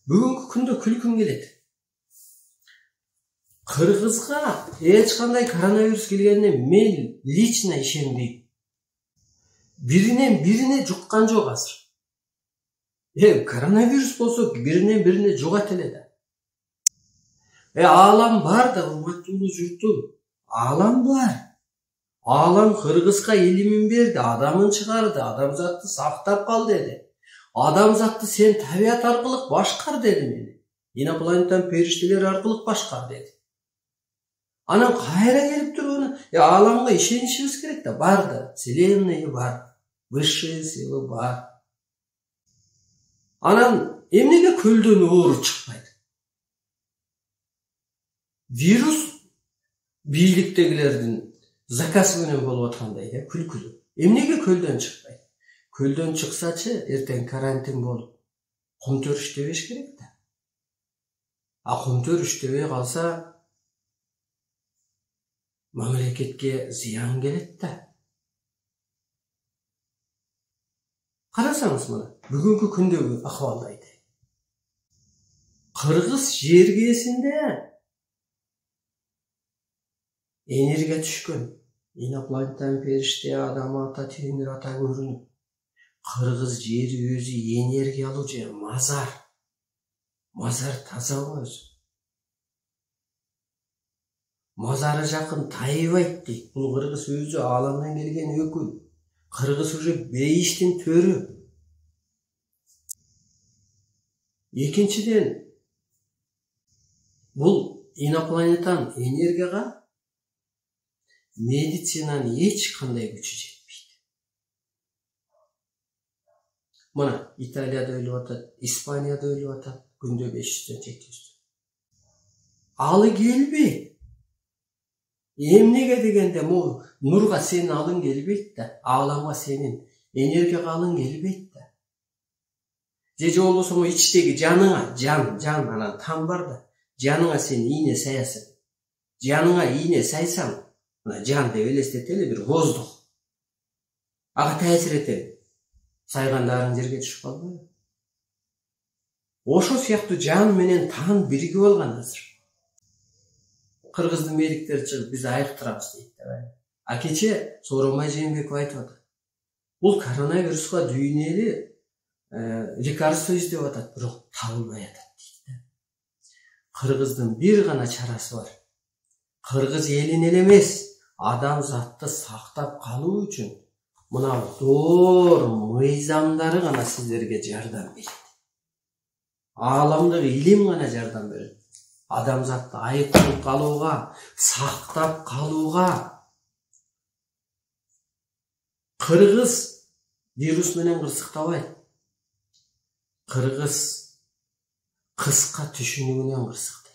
Бүгүнкү күндө күлкүм келет. Кыргызга эч кандай коронавирус келгенине мен лично ишенбейм. Биринен бирине жуккан жок азыр. Коронавирус болсо биринен бирине жугат эле да. Аалам бар да, урматтуу журтум. Аалам бар. Аалам Кыргызга илимин берди, адамын чыгарды, адамзатты сактап кал деди. Адамзатты сен табият аркылуу башкар деди мени. Инопланетан периштелер аркылуу башкар деди. Анан кайра келип туруп, ааламга ишенишибиз керек да, бар да, вселенная бар, высшие силы бар. Анан эмнеге көлдөн оору чыкпайт? Вирус бийликтегилердин заказ менен болуп аткандай, күлкүлүү. Эмнеге көлдөн чыкпайт? Көлдөн чыксачы, эртең карантин болуп, комтөр иштебеш керек да. Комтөр иштебей калса, мамлекетке зыян келет да. Карасаңыз мына, бүгүнкү күндөгү акыбалды айтайын. Кыргыз жергесинде энергия түшкөн. Инопланетан периште, адам ата, темир ата көрүнүп. Кыргыз жери өзү энергиялуу жер, мазар. Мазар таза өзү. Мазары жакын тайбайт дейт. Бул Кыргыз өзү ааламдан келген өкүл. Кыргыз уже бейиштин төрү. Экинчиден, бул инопланетан энергияга медицинанын эч кандай күчү жетпейт. Мына Италияда өлүп атат, Испанияда өлүп атат, күндө 500-төн 700. Алы келбейт. Эмнеге дегенде, нурга сенин алың келбейт да, ааламга сенин энергияга алың келбейт да. Же болбосо ичтеги жаныңа, жан анан там бар да, жаныңа сен ийне саясың. Жаныңа ийне сайсаң, мына жан деп элестетели, бир воздух. Ага таасир этели. Сайгандарың жерге түшүп калбайбы? Ошо сыяктуу жан менен тан биригип алган азыр. Кыргыздын медиктери чыгып биз айыктырабыз дейт да. Кече Сооронбай Жээнбеков айтып атат. Бул коронавируска дүйнөлүк лекарство издеп атат, бирок табылбай атат дейт. Кыргыздын бир гана чарасы бар. Кыргыз элин эле эмес, адамзатты сактап калуу үчүн мына доор мыйзамдары гана сиздерге жардам берет. Ааламдык илим гана жардам берет. Адамзатты айыктап калууга, сактап калууга. Кыргыз вирус менен кырсыктабайт. Кыргыз кыска түшүнүгүнөн кырсыктайт.